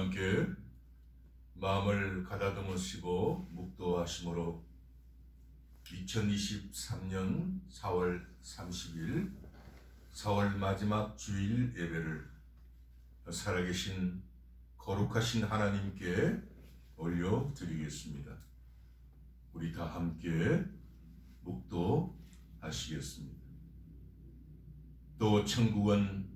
함께 마음을 가다듬으시고 묵도하심으로 2023년 4월 30일 4월 마지막 주일 예배를 살아계신 거룩하신 하나님께 올려드리겠습니다. 우리 다 함께 묵도하시겠습니다. 또 천국은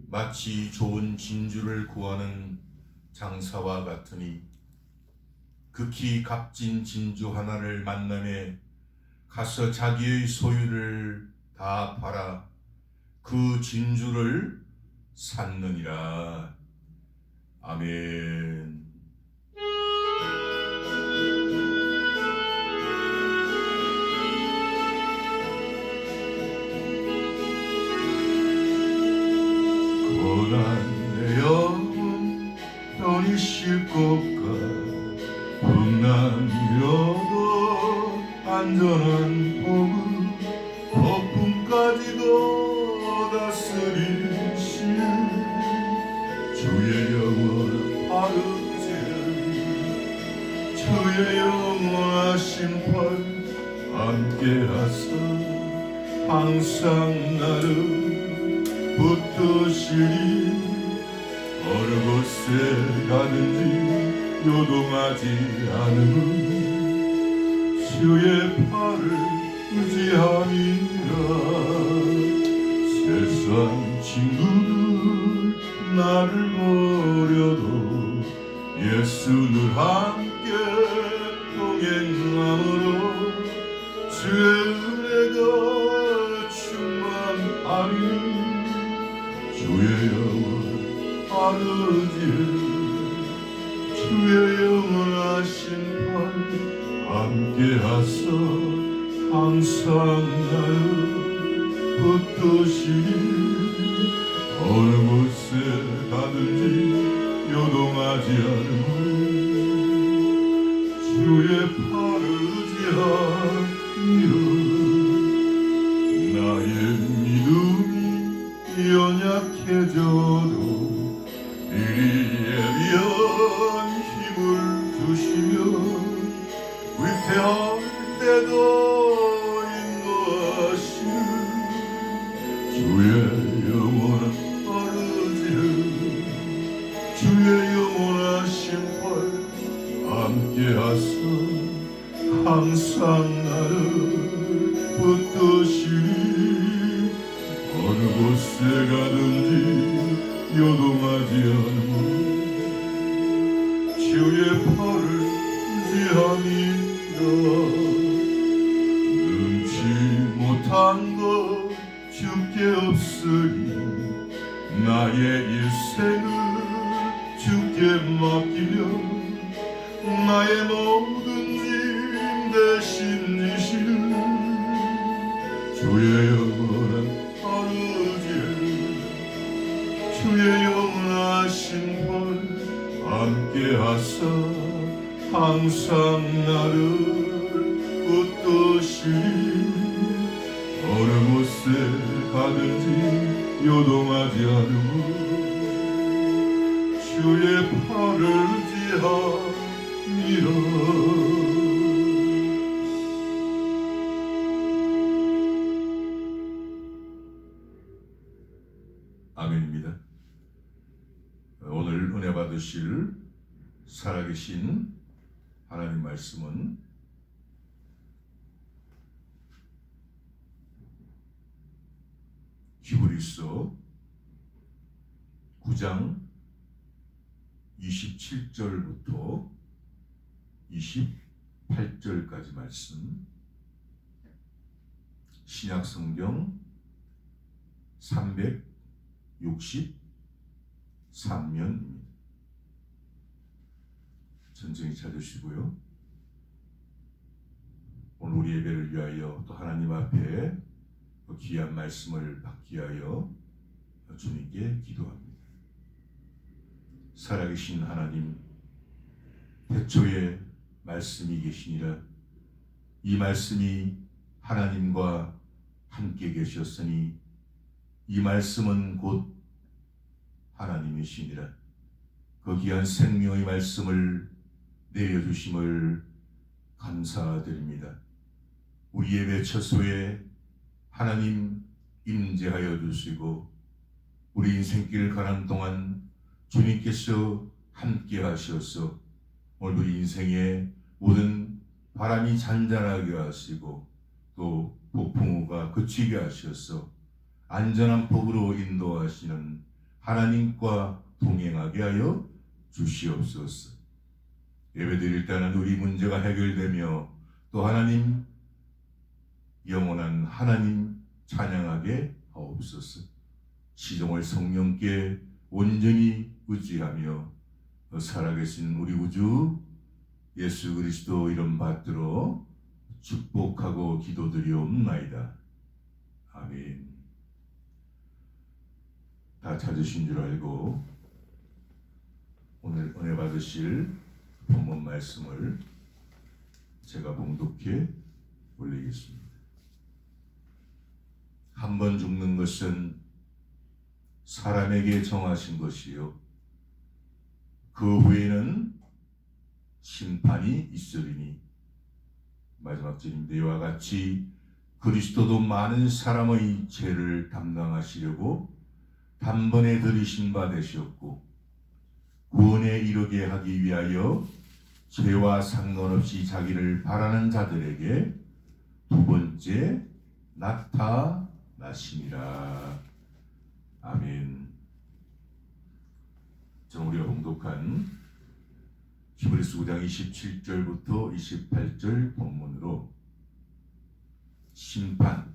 마치 좋은 진주를 구하는 장사와 같으니 극히 값진 진주 하나를 만남에 가서 자기의 소유를 다 팔아 그 진주를 샀느니라. 아멘. 고난 내 영혼 편히 쉴 곳과 풍랑이어도 안전한 복음 폭풍까지도 다스리신 주의 영원한 파르제 주의 영원하신 팔 함께하사 항상 나를 붙드시리 어느 곳에 가든지 요동하지 않음은 주의 팔을 의지함이라. 세상 친구들 나를 버려도 예수를 함께 동행함으로 주의 은혜가 충만하니 주의 영원 아버지 주의 영원하신 팔 함께하사 항상 나를 붙드시니 어느 곳에 가든지 요동하지 않음은 주의 팔을 의지하니라. 나의 믿음이 연약해져도 미리 예비한 힘을 주시며 위태할 때도 인도하시는 주의 영원한 아버지 주의 영원하신 팔 함께하사 항상 나를 붙드시리 어느 곳에 가든지 요동하지 않음은 주의 팔을 의지함이라. 능치 못한 것 주께 없으니 나의 일생을 주께 맡기며 나의 모든 짐 대신 지시는 주의 영원한 아버지 주의 영원하신 팔 함께하사 항상 나를 붙드시리 어느 곳에 가든지 요동하지 않음은 주의 팔을 의지함이라. 아멘입니다. 오늘 은혜 받으실 살아계신 하나님 말씀은 히브리서 9장 27절부터 28절까지 말씀, 신약성경 363면입니다. 천천히 찾으시고요. 오늘 우리 예배를 위하여 또 하나님 앞에 귀한 말씀을 받기 위하여 주님께 기도합니다. 살아계신 하나님, 태초에 말씀이 계시니라. 이 말씀이 하나님과 함께 계셨으니 이 말씀은 곧 하나님이시니라. 그 귀한 생명의 말씀을 내려주심을 감사드립니다. 우리 예배 처소에 하나님 임재하여 주시고 우리 인생길 가는 동안 주님께서 함께 하셔서 오늘 우리 인생의 모든 바람이 잔잔하게 하시고 또 폭풍우가 그치게 하셔서 안전한 폭으로 인도하시는 하나님과 동행하게 하여 주시옵소서. 예배드릴 때는 우리 문제가 해결되며 또 하나님 영원한 하나님 찬양하게 하옵소서. 시종을 성령께 온전히 의지하며 살아계신 우리 우주 예수 그리스도 이름 받들어 축복하고 기도드리옵나이다. 아멘. 다 찾으신 줄 알고 오늘 은혜 받으실 본문 말씀을 제가 봉독해 올리겠습니다. 한 번 죽는 것은 사람에게 정하신 것이요 그 후에는 심판이 있으리니. 마지막 절인데 이와 같이 그리스도도 많은 사람의 죄를 담당하시려고 단번에 들이신 바 되셨고 구원에 이르게 하기 위하여 죄와 상관없이 자기를 바라는 자들에게 두 번째 나타나시니라. 아멘. 저는 우리가 봉독한 히브리서 9장 27절부터 28절 본문으로 심판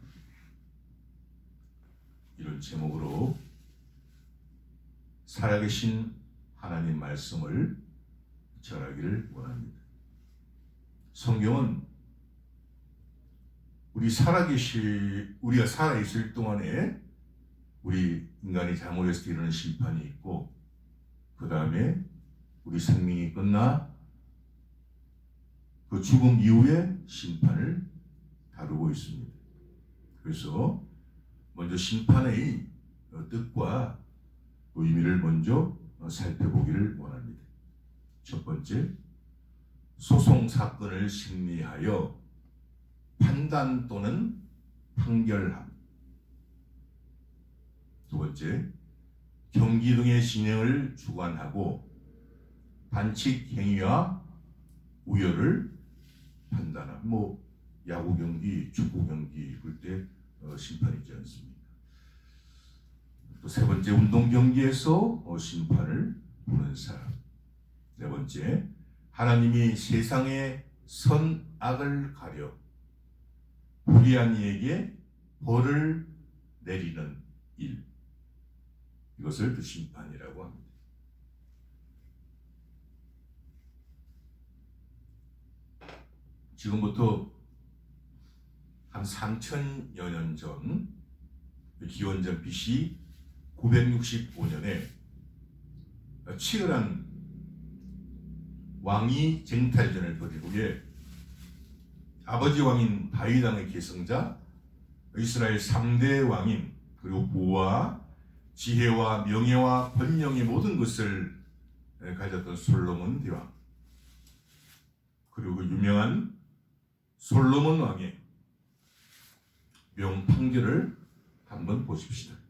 이런 제목으로 살아계신 하나님 말씀을 전하기를 원합니다. 성경은 우리가 살아있을 동안에 우리 인간이 잘못했을 때 일어나는 심판이 있고 그 다음에 우리 생명이 끝나 그 죽음 이후에 심판을 다루고 있습니다. 그래서 먼저 심판의 뜻과 의미를 먼저 살펴보기를 원합니다. 첫 번째, 소송 사건을 심리하여 판단 또는 판결함. 두 번째, 경기 등의 진행을 주관하고 반칙 행위와 우열을 판단함. 야구 경기, 축구 경기 그럴 때 심판이 있지 않습니까? 또 세 번째, 운동 경기에서 심판을 보는 사람. 네 번째, 하나님이 세상의 선악을 가려 불의한 이에게 벌을 내리는 일. 이것을 그 심판이라고 합니다. 지금부터 한 3천여 년 전, 기원전 BC 965년에 치열한 왕위 쟁탈전을 벌인 후에 아버지 왕인 다윗 왕의 계승자, 이스라엘 3대 왕인 그리고 부와 지혜와 명예와 번영의 모든 것을 가졌던 솔로몬 대왕, 그리고 그 유명한 솔로몬 왕의 명판결을 한번 보십시다.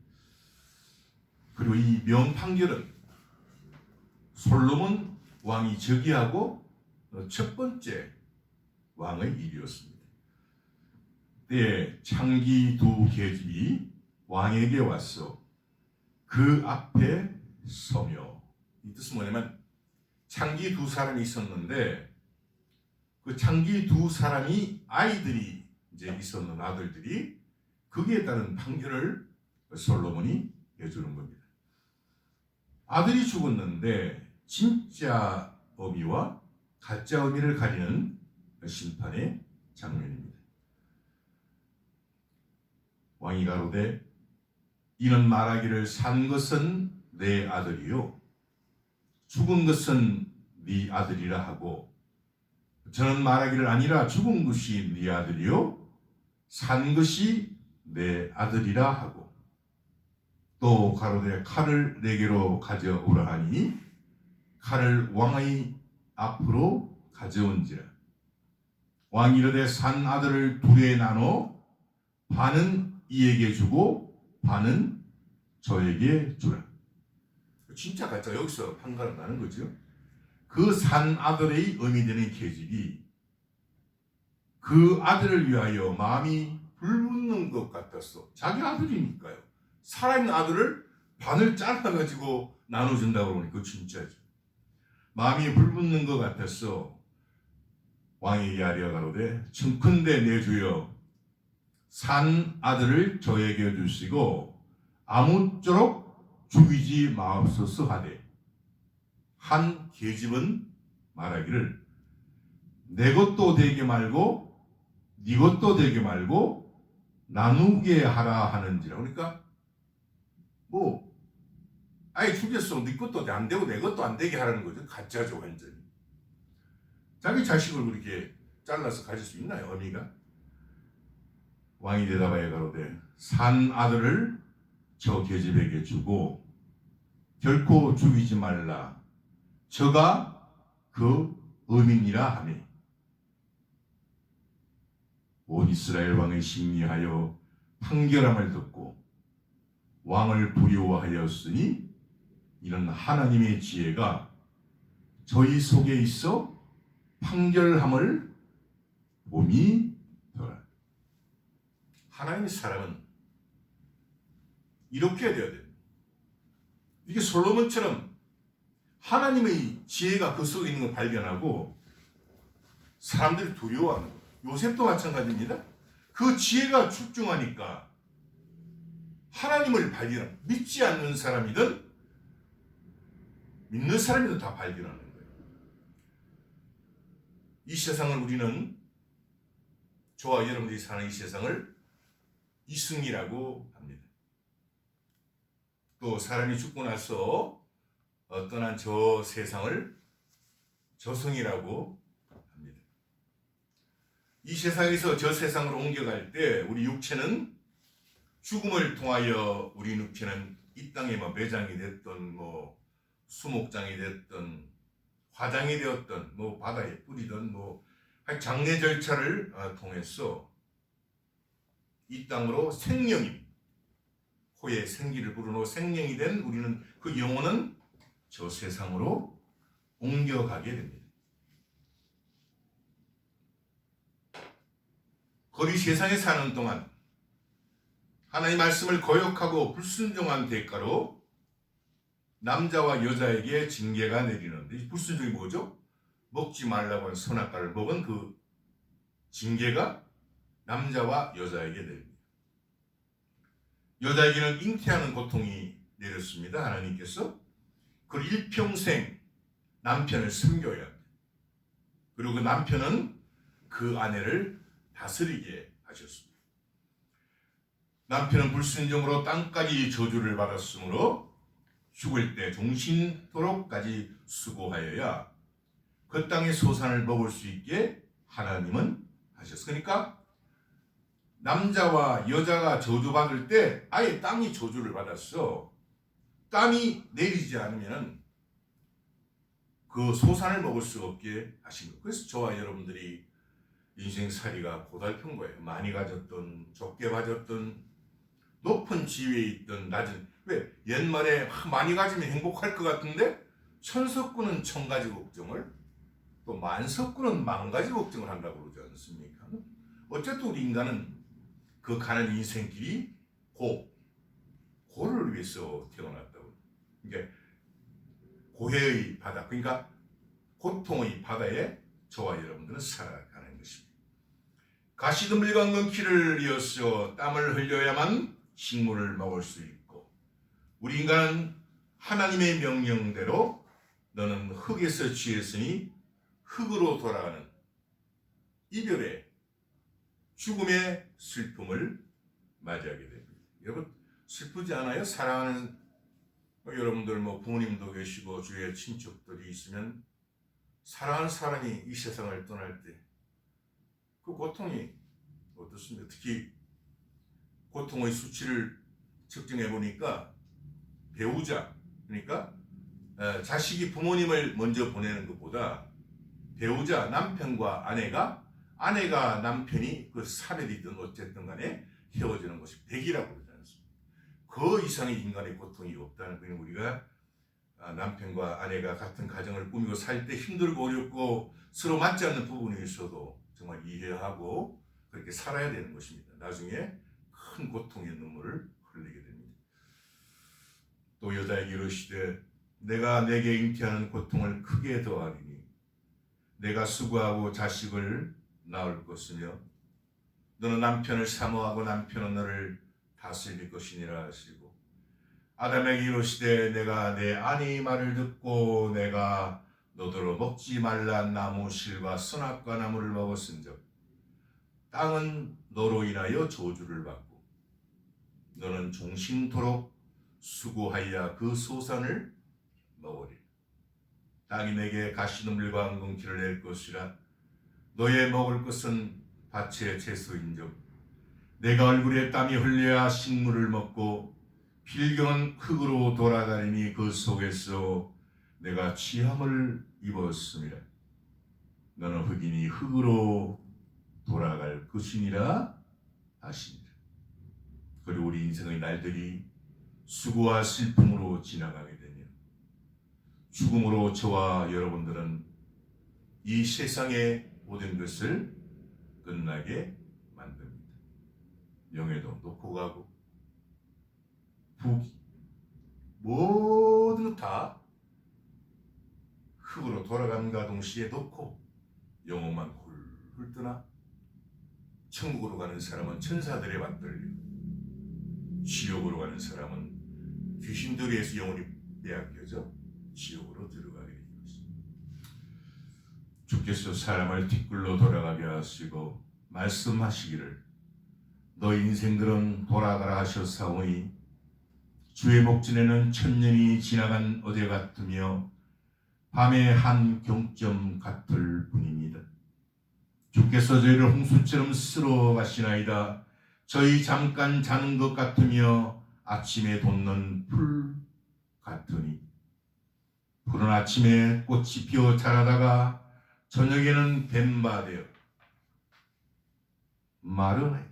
그리고 이 명판결은 솔로몬 왕이 즉위하고 첫 번째 왕의 일이었습니다. 때에 창기 두 계집이 왕에게 와서 그 앞에 서며, 이 뜻은 뭐냐면 창기 두 사람이 있었는데 그 창기 두 사람이 아이들이 이제 있었는 아들들이 거기에 따른 판결을 솔로몬이 해주는 겁니다. 아들이 죽었는데 진짜 의미와 가짜 의미를 가리는 심판의 장면입니다. 왕이 가로되 이는 말하기를 산 것은 내 아들이요 죽은 것은 네 아들이라 하고 저는 말하기를 아니라 죽은 것이 네 아들이요 산 것이 내 아들이라 하고 또 가로되 칼을 내게로 가져오라 하니 칼을 왕의 앞으로 가져온지라. 왕이 이르되 산 아들을 둘에 나눠 반은 이에게 주고 반은 저에게 주라. 진짜 가짜 여기서 판가름 나는 거죠. 그 산 아들의 의미되는 계집이 그 아들을 위하여 마음이 불붙는 것 같았어. 자기 아들이니까요. 살아있는 아들을 반을 잘라가지고 나눠준다고 그러니까 진짜죠. 마음이 불붙는 것 같았어. 왕이 아뢰어 가로되 청컨대 내 주여 산 아들을 저에게 주시고 아무쪼록 죽이지 마옵소서 하되 한 계집은 말하기를 내 것도 되게 말고 네 것도 되게 말고 나누게 하라 하는지라. 그러니까 뭐 아예 죽였어. 네 것도 안 되고 내 것도 안 되게 하라는 거죠. 가짜죠 완전히. 자기 자식을 그렇게 잘라서 가질 수 있나요? 어미가? 왕이 대답하여 가로되 산 아들을 저 계집에게 주고 결코 죽이지 말라. 저가 그 의민이라 하니 온 이스라엘 왕의 심리하여 판결함을 듣고 왕을 두려워하였으니 이는 하나님의 지혜가 저희 속에 있어 판결함을 봄이더라. 하나님의 사람은 이렇게 되어야 돼요. 이게 솔로몬처럼 하나님의 지혜가 그 속에 있는 걸 발견하고 사람들이 두려워하는 거예요. 요셉도 마찬가지입니다. 그 지혜가 출중하니까 하나님을 발견하는, 믿지 않는 사람이든 믿는 사람이든 다 발견하는 거예요. 이 세상을 우리는, 저와 여러분들이 사는 이 세상을 이승이라고 합니다. 또 사람이 죽고 나서 떠난 저 세상을 저승이라고 합니다. 이 세상에서 저 세상으로 옮겨갈 때 우리 육체는 죽음을 통하여 우리 육체는 이 땅에 매장이 됐던 수목장이 됐던 화장이 되었던 바다에 뿌리던 장례 절차를 통해서 이 땅으로 생명이 호의 생기를 부르는 생명이 된 우리는 그 영혼은 저 세상으로 옮겨가게 됩니다. 거리 세상에 사는 동안 하나님의 말씀을 거역하고 불순종한 대가로 남자와 여자에게 징계가 내리는데, 이 불순종이 뭐죠? 먹지 말라고 하는 선악과를 먹은 그 징계가 남자와 여자에게 내립니다. 여자에게는 잉태하는 고통이 내렸습니다. 하나님께서 그 일평생 남편을 섬겨야 합니다. 그리고 그 남편은 그 아내를 다스리게 하셨습니다. 남편은 불순종으로 땅까지 저주를 받았으므로 죽을 때 종신토록까지 수고하여야 그 땅의 소산을 먹을 수 있게 하나님은 하셨어요. 그러니까 남자와 여자가 저주받을 때 아예 땅이 저주를 받았어. 땀이 내리지 않으면 그 소산을 먹을 수 없게 하신 거예요. 그래서 저와 여러분들이 인생살이가 고달픈 거예요. 많이 가졌던, 적게 가졌던, 높은 지위에 있던, 낮은. 왜? 옛말에 많이 가지면 행복할 것 같은데 천석구는 천가지 걱정을, 또 만석구는 만가지 걱정을 한다고 그러지 않습니까? 어쨌든 우리 인간은 그 가는 인생길이 고를 위해서 태어났다고. 그러니까 고해의 바다, 그러니까 고통의 바다에 저와 여러분들은 살아가는 것입니다. 가시덤불과 엉겅퀴를 이어서 땀을 흘려야만 식물을 먹을 수 있고, 우리 인간은 하나님의 명령대로 너는 흙에서 취했으니 흙으로 돌아가는 이별의 죽음의 슬픔을 맞이하게 됩니다. 여러분 슬프지 않아요? 사랑하는 여러분들 부모님도 계시고 주위에 친척들이 있으면 사랑하는 사람이 이 세상을 떠날 때 그 고통이 어떻습니까? 특히 고통의 수치를 측정해 보니까 배우자, 그러니까 자식이 부모님을 먼저 보내는 것보다 배우자 남편과 아내가 남편이 그 사별이든 어쨌든 간에 헤어지는 것이 100이라고 그러지 않습니까? 그 이상의 인간의 고통이 없다는 거는 우리가 남편과 아내가 같은 가정을 꾸미고 살 때 힘들고 어렵고 서로 맞지 않는 부분이 있어도 정말 이해하고 그렇게 살아야 되는 것입니다. 나중에 큰 고통의 눈물을 흘리게 됩니다. 또 여자에게 이르시되 내가 내게 잉태하는 고통을 크게 더하리니 내가 수고하고 자식을 낳을 것이며 너는 남편을 사모하고 남편은 너를 다스릴 것이니라 하시고 아담에게 이르시되 내가 내 아내의 말을 듣고 내가 너더러 먹지 말라 나무 실과 선악과 나무를 먹었은즉 땅은 너로 인하여 저주를 받고 너는 종신토록 수고하여 그 소산을 먹으리라. 땅이 내게 가시덤불과 엉겅퀴를 낼 것이라 너의 먹을 것은 밭의 채소인즉 내가 얼굴에 땀이 흘려야 식물을 먹고 필경은 흙으로 돌아다니니 그 속에서 내가 취함을 입었음이라. 너는 흙이니 흙으로 돌아갈 것이니라 하시니라. 그리고 우리 인생의 날들이 수고와 슬픔으로 지나가게 되며 죽음으로 저와 여러분들은 이 세상의 모든 것을 끝나게 만듭니다. 명예도 놓고 가고 부귀 모든 것 다 흙으로 돌아감과 동시에 놓고 영혼만 훌훌 떠나 천국으로 가는 사람은 천사들의 받들리고 지옥으로 가는 사람은 귀신들에서 영혼이 빼앗겨져 지옥으로 들어가게 되는 것입니다. 주께서 사람을 뒷굴로 돌아가게 하시고 말씀하시기를 너 인생들은 돌아가라 하셨사오니 주의 목전에는 천년이 지나간 어제 같으며 밤의 한 경점 같을 뿐입니다. 주께서 저희를 홍수처럼 쓸어 가시나이다. 저희 잠깐 자는 것 같으며 아침에 돋는 풀 같으니 푸른 아침에 꽃이 피어 자라다가 저녁에는 뱀바 되어 마르나이다.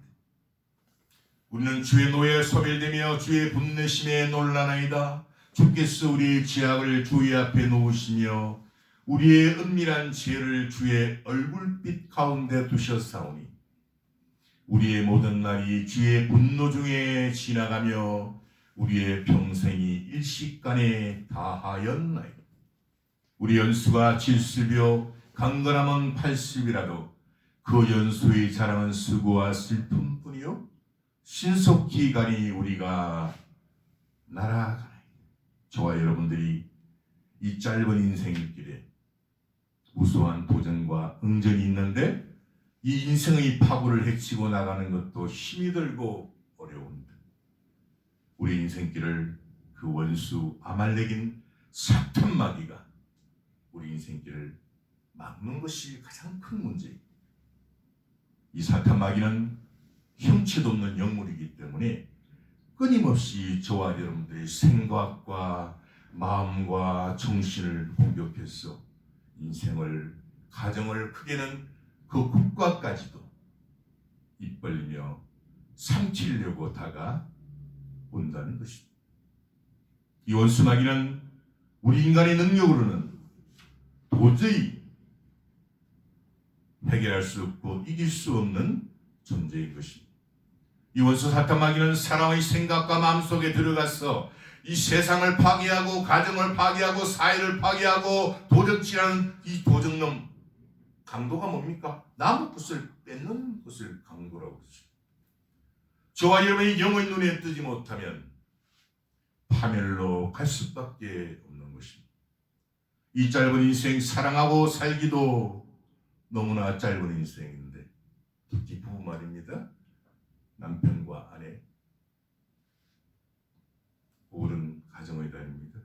우리는 주의 노예에 소멸되며 주의 분내심에 놀라나이다. 주께서 우리의 죄악을 주의 앞에 놓으시며 우리의 은밀한 죄를 주의 얼굴빛 가운데 두셨사오니 우리의 모든 날이 주의 분노 중에 지나가며 우리의 평생이 일식간에 다하였나이다. 우리 연수가 70여 강건함은 80이라도 그 연수의 자랑은 수고와 슬픔뿐이요 신속히 가니 우리가 날아가나이다. 저와 여러분들이 이 짧은 인생의 길에 무수한 도전과 응전이 있는데 이 인생의 파고를 헤치고 나가는 것도 힘이 들고 어려운데 우리 인생길을 그 원수 아말렉인 사탄 마귀가 우리 인생길을 막는 것이 가장 큰 문제입니다. 이 사탄 마귀는 형체도 없는 영물이기 때문에 끊임없이 저와 여러분들의 생각과 마음과 정신을 공격해서 인생을 가정을 크게는 그 국가까지도 입 벌리며 삼키려고 다가온다는 것입니다. 이 원수 마귀는 우리 인간의 능력으로는 도저히 해결할 수 없고 이길 수 없는 존재인 것입니다. 이 원수 사탄 마귀는 사람의 생각과 마음속에 들어가서 이 세상을 파괴하고 가정을 파괴하고 사회를 파괴하고 도적질하는 이 도적놈 강도가 뭡니까? 남의 것을 뺏는 것을 강도라고 그러죠. 저와 여러분이 영의 눈에 뜨지 못하면 파멸로 갈 수밖에 없는 것입니다. 이 짧은 인생 사랑하고 살기도 너무나 짧은 인생인데 특히 부부 말입니다. 남편과 아내 옳은 가정의 달입니다.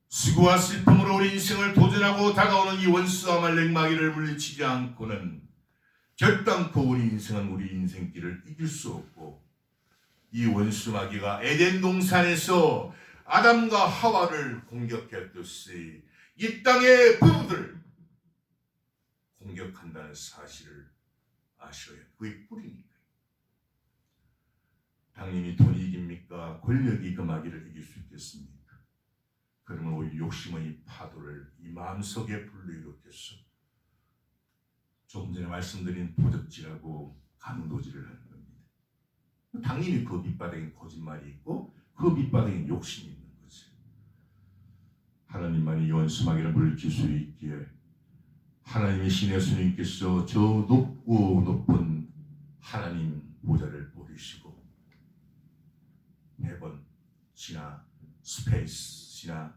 수고와 슬픔으로 우리 인생을 도전하고 다가오는 이 원수 아말렉 마귀를 물리치지 않고는 결단코 우리 인생은 우리 인생길을 이길 수 없고 이 원수 마귀가 에덴 동산에서 아담과 하와를 공격했듯이 이 땅의 부부들 공격한다는 사실을 아셔야 그의 뿌리니까요. 당연히 돈이 이깁니까? 권력이 그 마귀를 이길 수 있겠습니까? 그러면 오히려 욕심의 파도를 이 마음속에 불러일으켜서 조금 전에 말씀드린 도적질하고 강도질을 하는 겁니다. 당연히 그 밑바닥에 거짓말이 있고 그 밑바닥에 욕심이 있는 거죠. 하나님만이 원수마귀를 물리칠 수 있기에 하나님의 신의 수님께서 저 높고 높은 하나님 보좌를 버리시고 헤븐, 지나 스페이스, 지나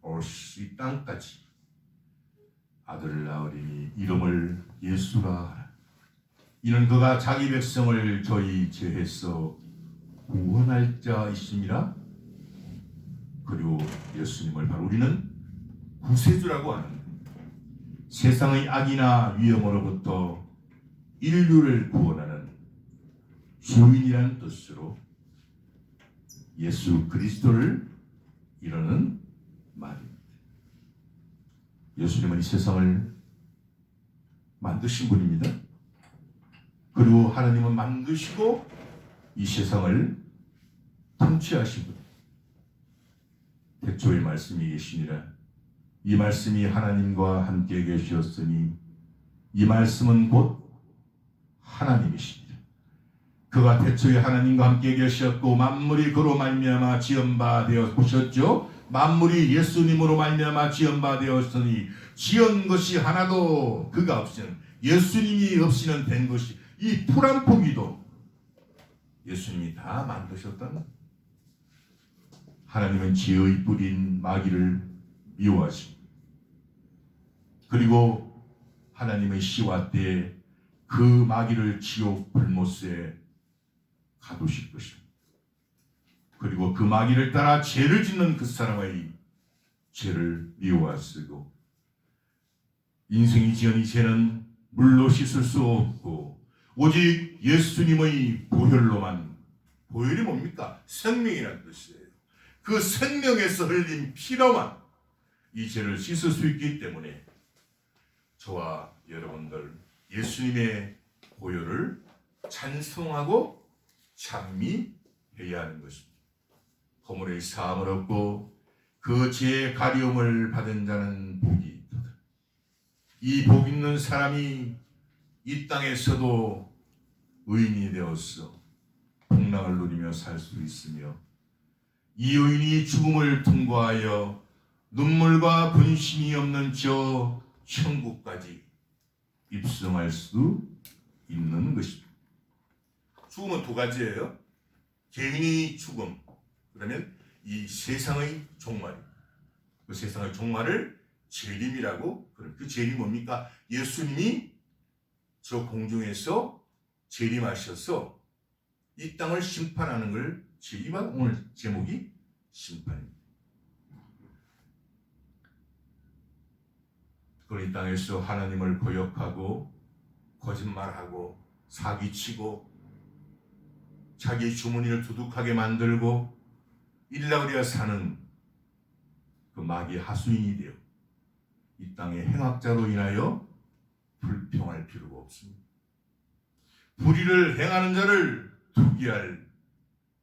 얼스 이 땅까지 아들을 낳으리니 이름을 예수라 하라. 이는 그가 자기 백성을 저희 죄에서 구원할 자이심이라. 그리고 예수님을 바로 우리는 구세주라고 하는 세상의 악이나 위험으로부터 인류를 구원하는 주인이라는 뜻으로 예수 그리스도를 이루는 말입니다. 예수님은 이 세상을 만드신 분입니다. 그리고 하나님은 만드시고 이 세상을 통치하신 분. 태초의 말씀이 계시니라. 이 말씀이 하나님과 함께 계셨으니 이 말씀은 곧 하나님이시니라. 그가 태초에 하나님과 함께 계셨고 만물이 그로 말미암아 지은 바 되어 보셨죠. 만물이 예수님으로 말미암아 지은 바 되었으니 지은 것이 하나도 그가 없이는 예수님이 없이는 된 것이 이 풀 한 포기도 예수님이 다 만드셨다는. 하나님은 지의 뿌린 마귀를 미워하십니다. 그리고 하나님의 시와 때에 그 마귀를 지옥 불못에 가두실 것입니다. 그리고 그 마귀를 따라 죄를 짓는 그 사람의 죄를 미워하시고 인생이 지은 이 죄는 물로 씻을 수 없고 오직 예수님의 보혈로만. 보혈이 뭡니까? 생명이라는 뜻이에요. 그 생명에서 흘린 피로만 이 죄를 씻을 수 있기 때문에 저와 여러분들 예수님의 보혈을 찬송하고 찬미해야 하는 것입니다. 허물의 사함을 얻고 그 죄의 가리움을 받은 자는 복이 있도다. 이 복 있는 사람이 이 땅에서도 의인이 되어서 풍랑을 누리며 살 수 있으며 이 의인이 죽음을 통과하여 눈물과 분심이 없는 저 천국까지 입성할 수 있는 것입니다. 죽음은 두 가지예요. 개인의 죽음, 그러면 이 세상의 종말. 그 세상의 종말을 재림이라고. 그 재림이 뭡니까? 예수님이 저 공중에서 재림하셔서 이 땅을 심판하는 걸 재림한. 오늘 제목이 심판입니다. 그런 이 땅에서 하나님을 거역하고 거짓말하고 사기치고 자기 주머니를 두둑하게 만들고 일나그려 사는 그 마귀의 하수인이 되어 이 땅의 행악자로 인하여 불평할 필요가 없습니다. 불의를 행하는 자를 투기할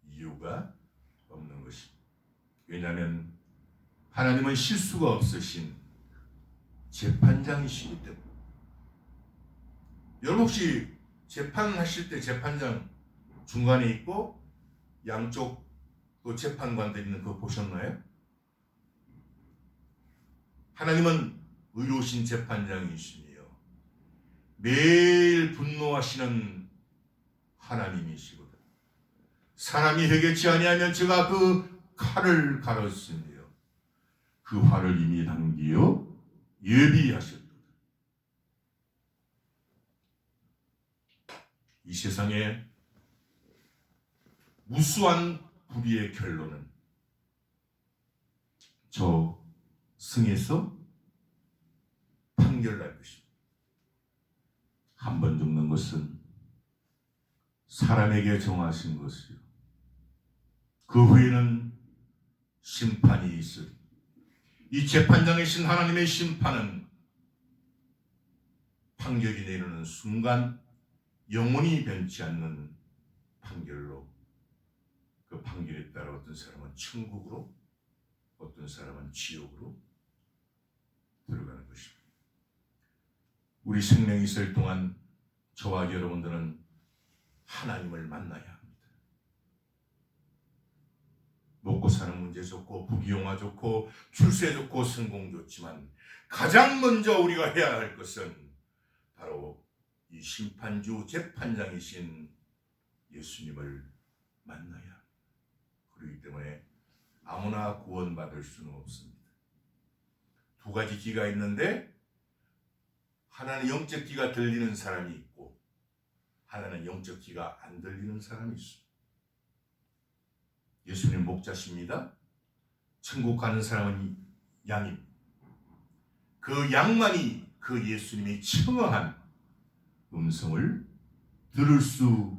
이유가 없는 것입니다. 왜냐하면 하나님은 실수가 없으신 재판장이시기 때문에. 여러분 혹시 재판하실 때 재판장 중간에 있고 양쪽 또 재판관들 있는 거 보셨나요? 하나님은 의로우신 재판장이시며 매일 분노하시는 하나님이시거든. 사람이 회개치 아니하면 제가 그 칼을 갈았으며 그 화를 이미 당기어 예비하셨다. 이 세상에 무수한 불의의 결론은 저 승에서 판결날 것입니다. 한 번 죽는 것은 사람에게 정하신 것이요. 그 후에는 심판이 있으리. 이 재판장이신 하나님의 심판은 판결이 내리는 순간 영원히 변치 않는 판결로, 그 판결에 따라 어떤 사람은 천국으로, 어떤 사람은 지옥으로 들어가는 것입니다. 우리 생명이 있을 동안 저와 여러분들은 하나님을 만나야 합니다. 먹고 사는 문제 좋고, 부귀영화 좋고, 출세 좋고, 성공 좋지만 가장 먼저 우리가 해야 할 것은 바로 이 심판주 재판장이신 예수님을 만나야 합니다. 그렇기 때문에 아무나 구원받을 수는 없습니다. 두 가지 귀가 있는데, 하나는 영적 귀가 들리는 사람이 있고, 하나는 영적 귀가 안 들리는 사람이 있습니다. 예수님 목자십니다. 천국 가는 사람은 양입니다. 그 양만이 그 예수님이 청어한 음성을 들을 수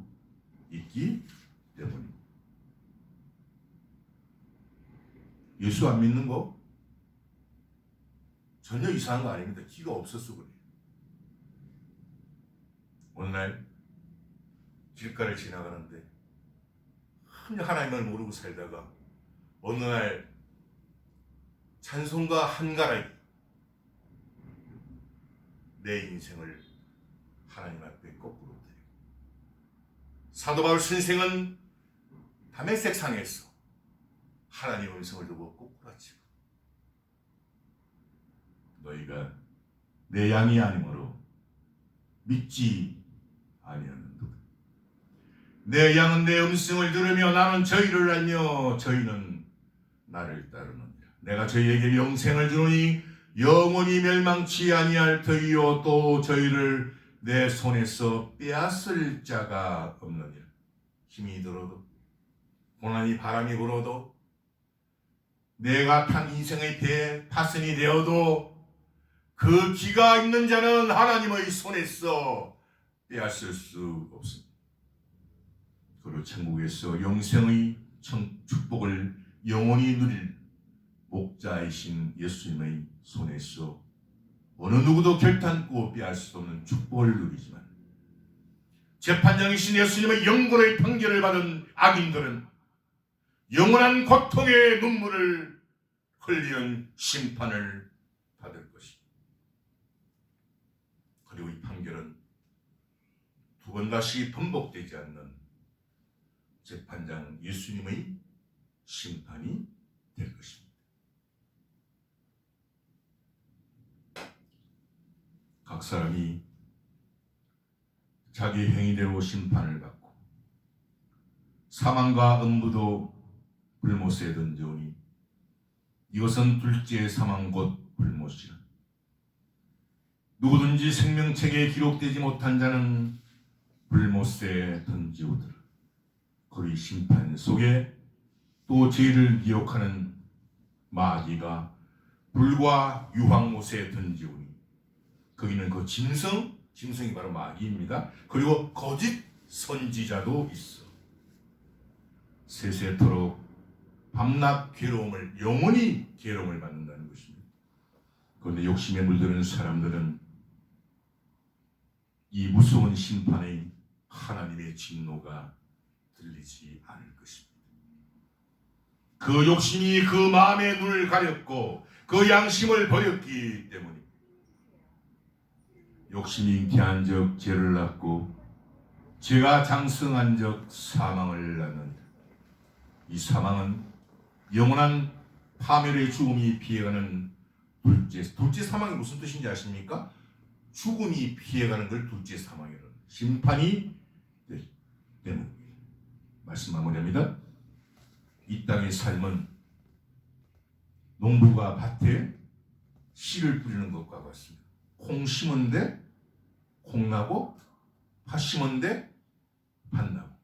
있기 때문입니다. 예수 안 믿는 거 전혀 이상한 거 아닙니다. 귀가 없어서 그래요. 어느 날 길가를 지나가는데 하나님을 모르고 살다가 어느 날 찬송가 한 가락이 내 인생을 하나님 앞에 거꾸로 드리고, 사도 바울 선생은 다메섹 상에서 하나님 음성을 두고 꼬꾸라치고, 너희가 내 양이 아니므로 믿지 아니하는도다. 내 양은 내 음성을 들으며 나는 저희를 알며 저희는 나를 따르느니라. 내가 저희에게 영생을 주노니 영원히 멸망치 아니할 터이요 또 저희를 내 손에서 빼앗을 자가 없느니라. 힘이 들어도, 고난이 바람이 불어도, 내가 탄 인생의 배에 파선이 되어도 그 기가 있는 자는 하나님의 손에서 빼앗을 수 없습니다. 그리고 천국에서 영생의 축복을 영원히 누릴 목자이신 예수님의 손에서 어느 누구도 결단코 빼앗을 수 없는 축복을 누리지만, 재판장이신 예수님의 영권의 판결을 받은 악인들은 영원한 고통의 눈물을 흘리는 심판을 받을 것입니다. 그리고 이 판결은 두 번 다시 반복되지 않는 재판장 예수님의 심판이 될 것입니다. 각 사람이 자기 행위대로 심판을 받고 사망과 음부도 불못에 던져오니 이것은 둘째 사망 곧 불못이라. 누구든지 생명책에 기록되지 못한 자는 불못에 던지오더라. 그리 심판 속에 또 죄를 기억하는 마귀가 불과 유황못에 던지오니 거기는 그 짐승이 바로 마귀입니다. 그리고 거짓 선지자도 있어 세세토록 밤낮 괴로움을, 영원히 괴로움을 받는다는 것입니다. 그런데 욕심에 물드는 사람들은 이 무서운 심판의 하나님의 진노가 들리지 않을 것입니다. 그 욕심이 그 마음의 눈을 가렸고 그 양심을 버렸기 때문입니다. 욕심이 잉태한 적 죄를 낳고 죄가 장성한 적 사망을 낳는다. 이 사망은 영원한 파멸의 죽음이 피해가는 둘째 사망이 무슨 뜻인지 아십니까? 죽음이 피해가는 걸 둘째 사망이라는 심판이 되는 말씀 마무리합니다. 이 땅의 삶은 농부가 밭에 씨를 뿌리는 것과 같습니다. 콩 심은데 콩 나고, 팥 심은데 팥 나고,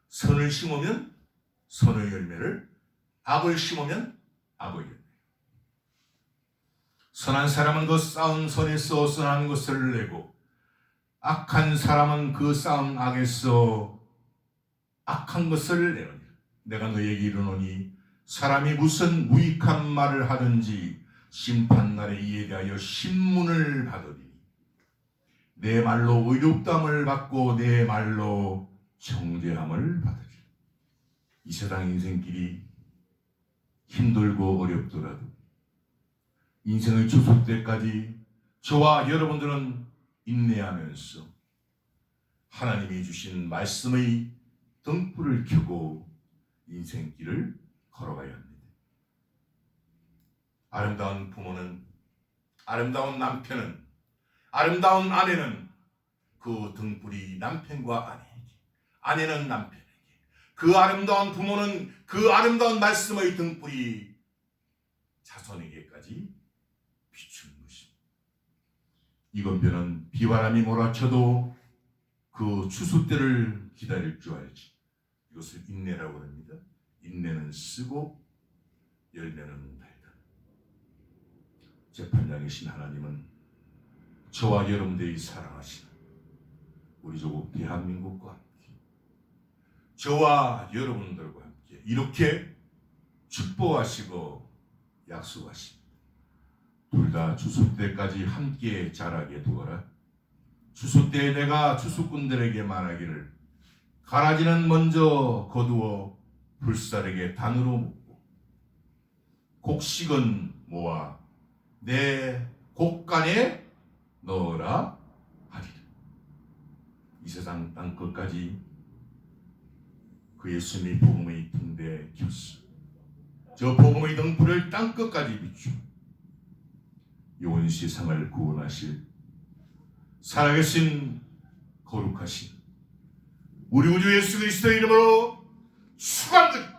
선을 심으면 선의 열매를, 악을 심으면 악의 열매. 선한 사람은 그 쌓은 선에서 선한 것을 내고, 악한 사람은 그 쌓은 악에서 악한 것을 내느니라. 내가 너에게 이르노니 사람이 무슨 무익한 말을 하든지 심판날에 이에 대하여 신문을 받으리니 내 말로 의롭다함을 받고 내 말로 정죄함을 받으리라. 이 세상 인생길이 힘들고 어렵더라도 인생의 추수 때까지 저와 여러분들은 인내하면서 하나님이 주신 말씀의 등불을 켜고 인생길을 걸어가야 합니다. 아름다운 부모는, 아름다운 남편은, 아름다운 아내는 그 등불이 남편과 아내에게, 아내는 남편에게, 그 아름다운 부모는 그 아름다운 말씀의 등불이 자손에게까지 비추는 것입니다. 이건변은 비바람이 몰아쳐도 그 추수 때를 기다릴 줄 알지. 이것을 인내라고 합니다. 인내는 쓰고 열매는 달다. 재판장이신 하나님은 저와 여러분들이 사랑하시는 우리 조국 대한민국과 함께, 저와 여러분들과 함께 이렇게 축복하시고 약속하십니다. 둘 다 추수 때까지 함께 자라게 두어라. 추수 때 내가 추수꾼들에게 말하기를 가라지는 먼저 거두어 불사르게 단으로 묶고 곡식은 모아 내 곡간에 넣어라 하리라. 이 세상 땅 끝까지 그 예수님의 복음의 등대에 켰어. 저 복음의 등불을 땅 끝까지 비추 온 세상을 구원하실 살아계신 거룩하신 우리 구주 예수 그리스도의 이름으로 축원드립니다.